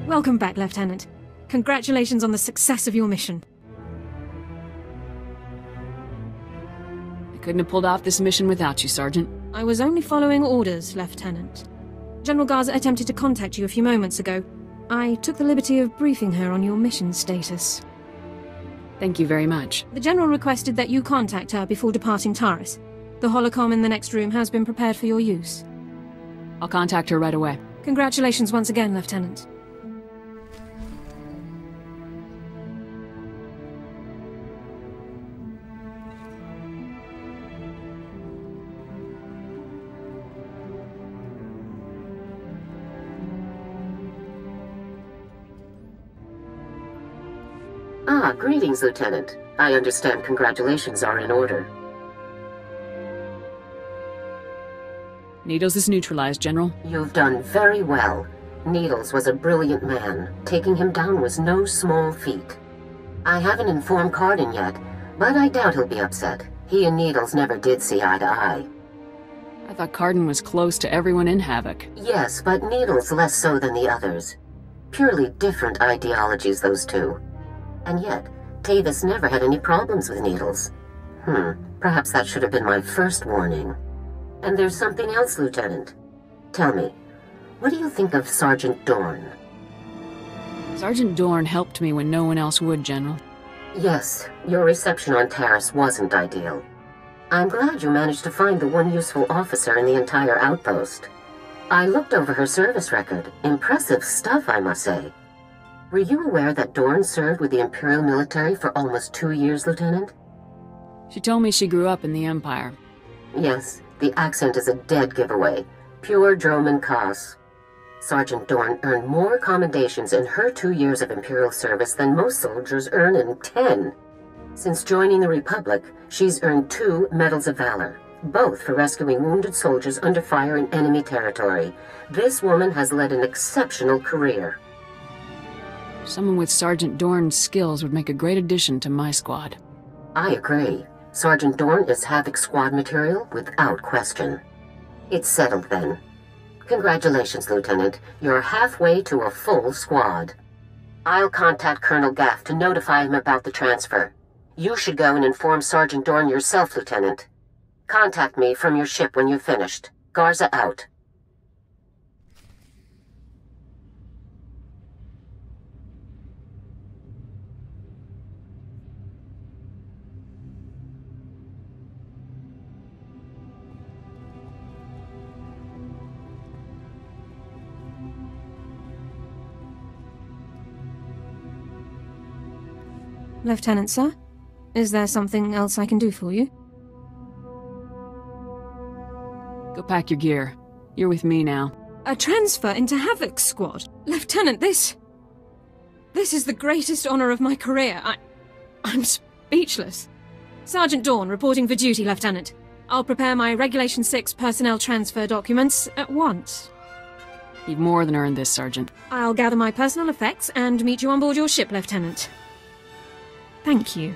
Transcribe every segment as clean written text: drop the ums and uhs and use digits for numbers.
Welcome back, Lieutenant. Congratulations on the success of your mission. I couldn't have pulled off this mission without you, Sergeant. I was only following orders, Lieutenant. General Garza attempted to contact you a few moments ago. I took the liberty of briefing her on your mission status. Thank you very much. The General requested that you contact her before departing Taris. The holocom in the next room has been prepared for your use. I'll contact her right away. Congratulations once again, Lieutenant. Greetings, Lieutenant. I understand congratulations are in order. Needles is neutralized, General. You've done very well. Needles was a brilliant man. Taking him down was no small feat. I haven't informed Cardin yet, but I doubt he'll be upset. He and Needles never did see eye to eye. I thought Cardin was close to everyone in Havoc. Yes, but Needles less so than the others. Purely different ideologies, those two. And yet, Tavis never had any problems with Needles. Perhaps that should have been my first warning. And there's something else, Lieutenant. Tell me, what do you think of Sergeant Dorn? Sergeant Dorn helped me when no one else would, General. Yes, your reception on Taris wasn't ideal. I'm glad you managed to find the one useful officer in the entire outpost. I looked over her service record. Impressive stuff, I must say. Were you aware that Dorn served with the Imperial military for almost 2 years, Lieutenant? She told me she grew up in the Empire. Yes, the accent is a dead giveaway. Pure Droman Kos. Sergeant Dorn earned more commendations in her 2 years of Imperial service than most soldiers earn in 10. Since joining the Republic, she's earned 2 Medals of Valor, both for rescuing wounded soldiers under fire in enemy territory. This woman has led an exceptional career. Someone with Sergeant Dorn's skills would make a great addition to my squad. I agree. Sergeant Dorn is Havoc squad material without question. It's settled then. Congratulations, Lieutenant. You're halfway to a full squad. I'll contact Colonel Gaff to notify him about the transfer. You should go and inform Sergeant Dorn yourself, Lieutenant. Contact me from your ship when you've finished. Garza out. Lieutenant, sir? Is there something else I can do for you? Go pack your gear. You're with me now. A transfer into Havoc's squad? Lieutenant, this is the greatest honor of my career. I'm speechless. Sergeant Dorn reporting for duty, Lieutenant. I'll prepare my Regulation 6 personnel transfer documents at once. You've more than earned this, Sergeant. I'll gather my personal effects and meet you on board your ship, Lieutenant. Thank you.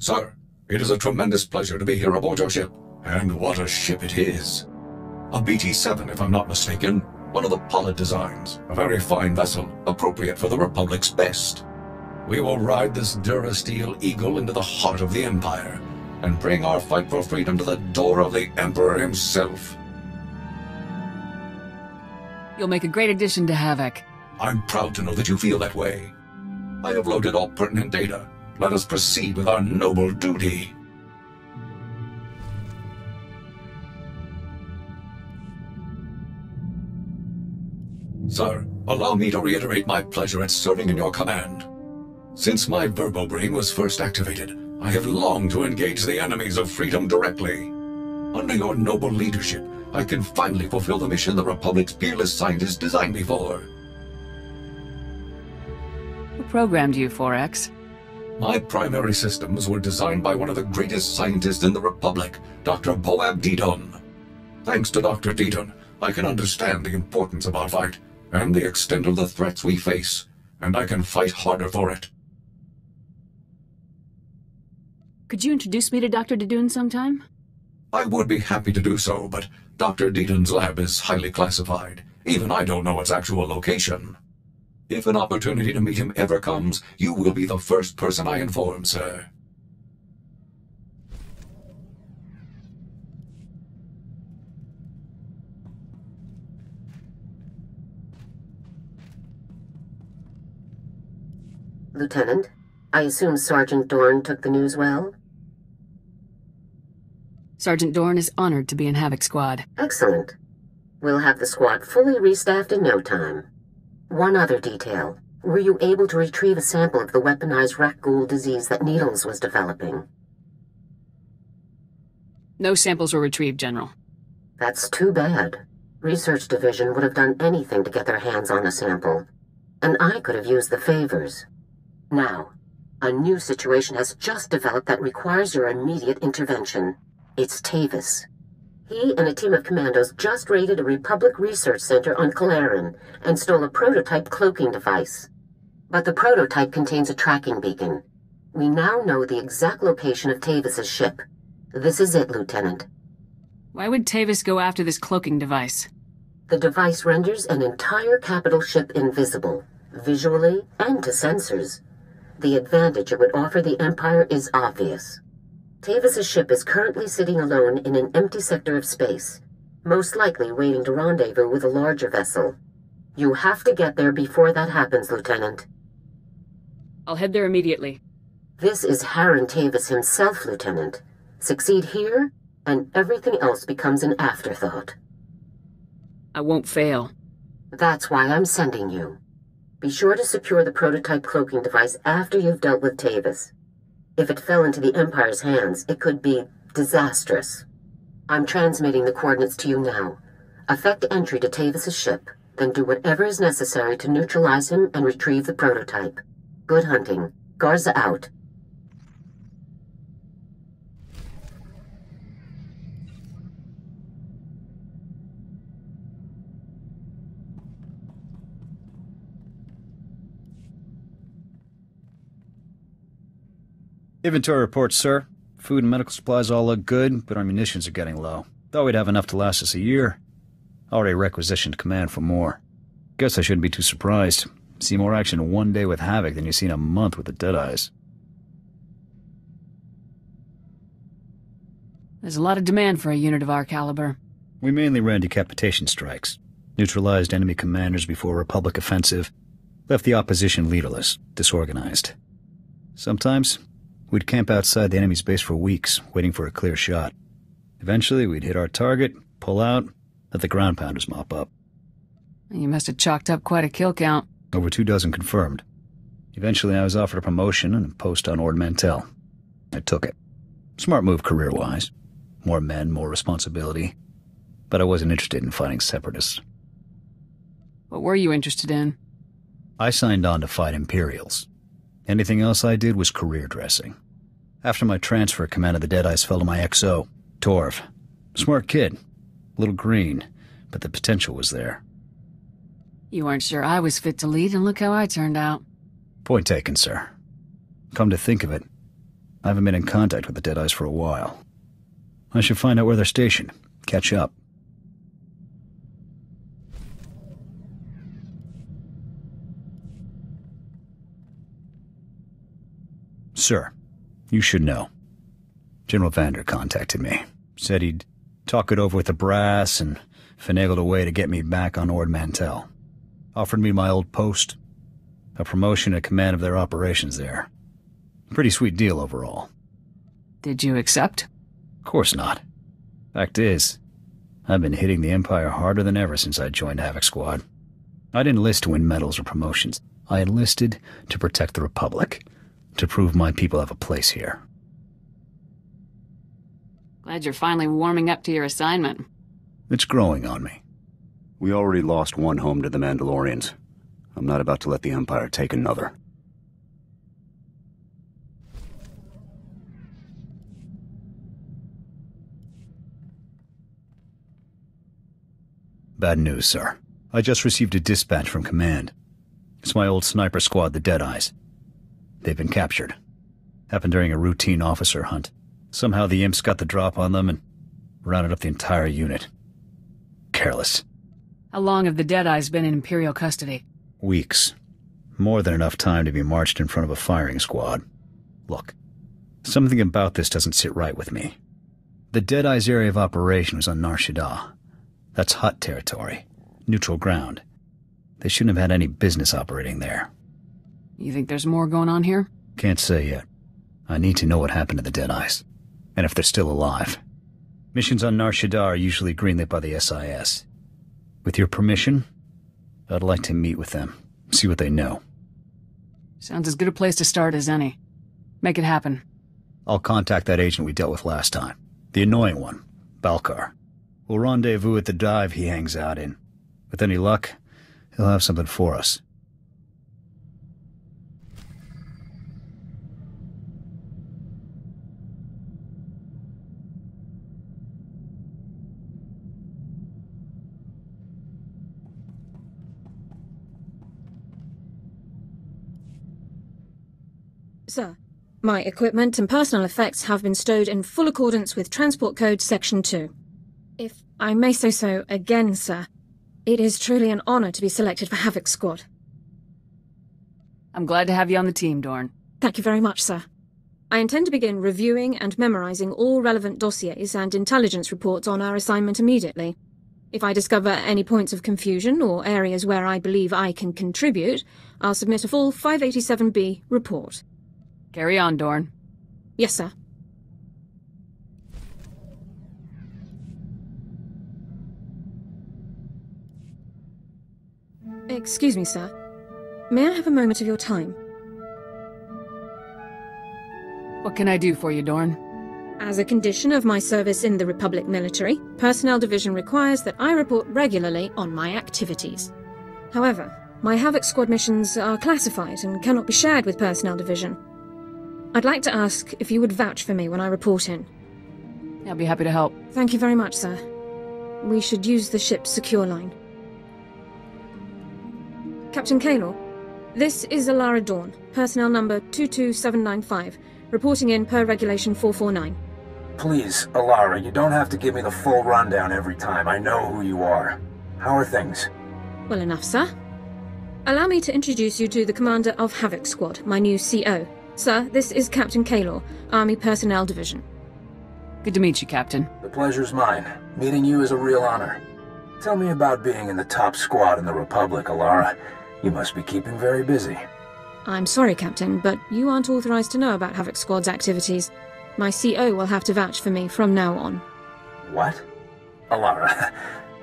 Sir, it is a tremendous pleasure to be here aboard your ship. And what a ship it is. A BT-7, if I'm not mistaken. One of the Pollard designs. A very fine vessel, appropriate for the Republic's best. We will ride this Durasteel Eagle into the heart of the Empire, and bring our fight for freedom to the door of the Emperor himself. You'll make a great addition to Havoc. I'm proud to know that you feel that way. I have loaded all pertinent data. Let us proceed with our noble duty. Sir, allow me to reiterate my pleasure at serving in your command. Since my Verbo-Brain was first activated, I have longed to engage the enemies of freedom directly. Under your noble leadership, I can finally fulfill the mission the Republic's fearless scientists designed me for. Who programmed you, 4X? My primary systems were designed by one of the greatest scientists in the Republic, Dr. Boab Didon. Thanks to Dr. Didon, I can understand the importance of our fight, and the extent of the threats we face, and I can fight harder for it. Could you introduce me to Dr. Didon sometime? I would be happy to do so, but Dr. Didon's lab is highly classified. Even I don't know its actual location. If an opportunity to meet him ever comes, you will be the first person I inform, sir. Lieutenant, I assume Sergeant Dorn took the news well? Sergeant Dorn is honored to be in Havoc Squad. Excellent. We'll have the squad fully restaffed in no time. One other detail. Were you able to retrieve a sample of the weaponized Rakghoul disease that Needles was developing? No samples were retrieved, General. That's too bad. Research Division would have done anything to get their hands on a sample. And I could have used the favors. Now, a new situation has just developed that requires your immediate intervention. It's Tavis. He and a team of commandos just raided a Republic research center on Kalaran and stole a prototype cloaking device. But the prototype contains a tracking beacon. We now know the exact location of Tavis's ship. This is it, Lieutenant. Why would Tavis go after this cloaking device? The device renders an entire capital ship invisible, visually and to sensors. The advantage it would offer the Empire is obvious. Tavis's ship is currently sitting alone in an empty sector of space, most likely waiting to rendezvous with a larger vessel. You have to get there before that happens, Lieutenant. I'll head there immediately. This is Harren Tavis himself, Lieutenant. Succeed here, and everything else becomes an afterthought. I won't fail. That's why I'm sending you. Be sure to secure the prototype cloaking device after you've dealt with Tavis. If it fell into the Empire's hands, it could be disastrous. I'm transmitting the coordinates to you now. Effect entry to Tavis's ship, then do whatever is necessary to neutralize him and retrieve the prototype. Good hunting. Garza out. Inventory report, sir. Food and medical supplies all look good, but our munitions are getting low. Thought we'd have enough to last us a year. Already requisitioned command for more. Guess I shouldn't be too surprised. See more action in one day with Havoc than you see in a month with the Deadeyes. There's a lot of demand for a unit of our caliber. We mainly ran decapitation strikes. Neutralized enemy commanders before a Republic offensive. Left the opposition leaderless, disorganized. Sometimes we'd camp outside the enemy's base for weeks, waiting for a clear shot. Eventually, we'd hit our target, pull out, let the ground pounders mop up. You must have chalked up quite a kill count. Over 24 confirmed. Eventually, I was offered a promotion and a post on Ord Mantell. I took it. Smart move career-wise. More men, more responsibility. But I wasn't interested in fighting separatists. What were you interested in? I signed on to fight Imperials. Anything else I did was career dressing. After my transfer, command of the Deadeyes fell to my XO, Torv. Smart kid. A little green, but the potential was there. You weren't sure I was fit to lead, and look how I turned out. Point taken, sir. Come to think of it, I haven't been in contact with the Deadeyes for a while. I should find out where they're stationed. Catch up. Sir, you should know. General Vander contacted me. Said he'd talk it over with the brass and finagled a way to get me back on Ord Mantell. Offered me my old post, a promotion at command of their operations there. Pretty sweet deal overall. Did you accept? Of course not. Fact is, I've been hitting the Empire harder than ever since I joined Havoc Squad. I didn't enlist to win medals or promotions. I enlisted to protect the Republic, to prove my people have a place here. Glad you're finally warming up to your assignment. It's growing on me. We already lost one home to the Mandalorians. I'm not about to let the Empire take another. Bad news, sir. I just received a dispatch from Command. It's my old sniper squad, the Deadeyes. They've been captured. Happened during a routine officer hunt. Somehow the imps got the drop on them and rounded up the entire unit. Careless. How long have the Deadeyes been in Imperial custody? Weeks. More than enough time to be marched in front of a firing squad. Look, something about this doesn't sit right with me. The Deadeyes' area of operation was on Nar Shaddaa. That's Hutt territory. Neutral ground. They shouldn't have had any business operating there. You think there's more going on here? Can't say yet. I need to know what happened to the Deadeyes, and if they're still alive. Missions on Nar Shaddaa are usually greenlit by the SIS. With your permission, I'd like to meet with them, see what they know. Sounds as good a place to start as any. Make it happen. I'll contact that agent we dealt with last time. The annoying one, Balkar. We'll rendezvous at the dive he hangs out in. With any luck, he'll have something for us. Sir, my equipment and personal effects have been stowed in full accordance with Transport Code Section 2. If I may say so again, sir, it is truly an honor to be selected for Havoc Squad. I'm glad to have you on the team, Dorn. Thank you very much, sir. I intend to begin reviewing and memorizing all relevant dossiers and intelligence reports on our assignment immediately. If I discover any points of confusion or areas where I believe I can contribute, I'll submit a full 587B report. Carry on, Dorn. Yes, sir. Excuse me, sir. May I have a moment of your time? What can I do for you, Dorn? As a condition of my service in the Republic military, Personnel Division requires that I report regularly on my activities. However, my Havoc Squad missions are classified and cannot be shared with Personnel Division. I'd like to ask if you would vouch for me when I report in. I'll be happy to help. Thank you very much, sir. We should use the ship's secure line. Captain Kaylor, this is Alara Dawn, personnel number 22795, reporting in per Regulation 449. Please, Alara, you don't have to give me the full rundown every time. I know who you are. How are things? Well enough, sir. Allow me to introduce you to the commander of Havoc Squad, my new CO. Sir, this is Captain Kaylor, Army Personnel Division. Good to meet you, Captain. The pleasure's mine. Meeting you is a real honor. Tell me about being in the top squad in the Republic, Alara. You must be keeping very busy. I'm sorry, Captain, but you aren't authorized to know about Havoc Squad's activities. My CO will have to vouch for me from now on. What? Alara,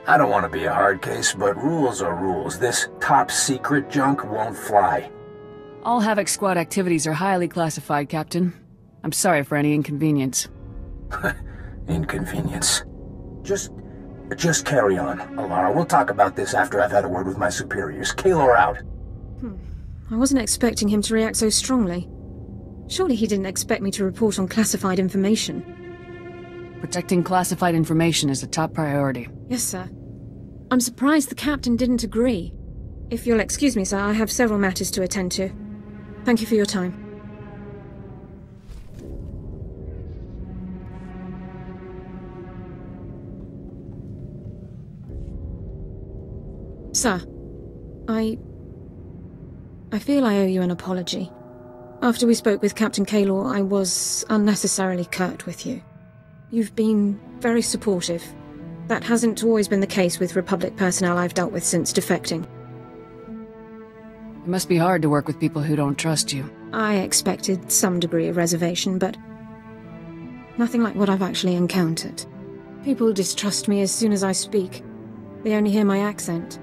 I don't want to be a hard case, but rules are rules. This top-secret junk won't fly. All Havoc Squad activities are highly classified, Captain. I'm sorry for any inconvenience. Inconvenience. Just carry on, Alara. We'll talk about this after I've had a word with my superiors. Kaylor out. I wasn't expecting him to react so strongly. Surely he didn't expect me to report on classified information. Protecting classified information is a top priority. Yes, sir. I'm surprised the captain didn't agree. If you'll excuse me, sir, I have several matters to attend to. Thank you for your time. Sir, I feel I owe you an apology. After we spoke with Captain Kaylor, I was unnecessarily curt with you. You've been very supportive. That hasn't always been the case with Republic personnel I've dealt with since defecting. It must be hard to work with people who don't trust you. I expected some degree of reservation, but nothing like what I've actually encountered. People distrust me as soon as I speak. They only hear my accent.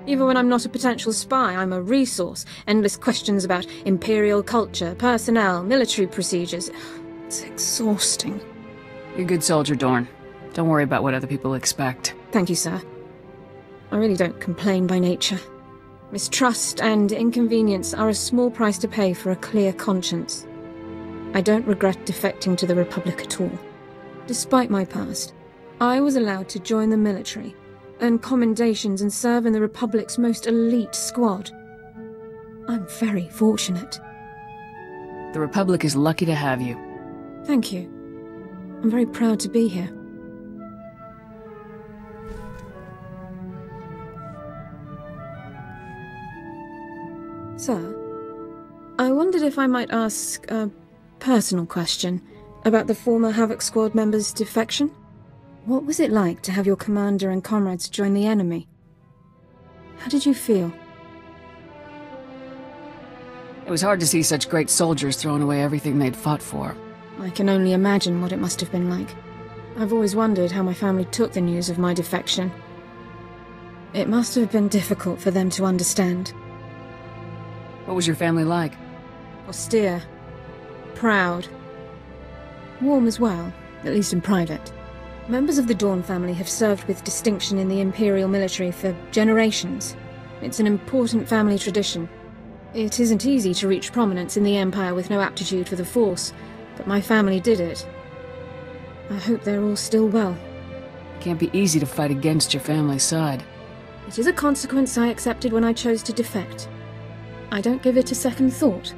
Even when I'm not a potential spy, I'm a resource. Endless questions about Imperial culture, personnel, military procedures. It's exhausting. You're a good soldier, Dorn. Don't worry about what other people expect. Thank you, sir. I really don't complain by nature. Mistrust and inconvenience are a small price to pay for a clear conscience. I don't regret defecting to the Republic at all. Despite my past, I was allowed to join the military, earn commendations and serve in the Republic's most elite squad. I'm very fortunate. The Republic is lucky to have you. Thank you. I'm very proud to be here. Sir, I wondered if I might ask a personal question about the former Havoc Squad member's defection. What was it like to have your commander and comrades join the enemy? How did you feel? It was hard to see such great soldiers throwing away everything they'd fought for. I can only imagine what it must have been like. I've always wondered how my family took the news of my defection. It must have been difficult for them to understand. What was your family like? Austere. Proud. Warm as well, at least in private. Members of the Dawn family have served with distinction in the Imperial military for generations. It's an important family tradition. It isn't easy to reach prominence in the Empire with no aptitude for the Force, but my family did it. I hope they're all still well. It can't be easy to fight against your family's side. It is a consequence I accepted when I chose to defect. I don't give it a second thought.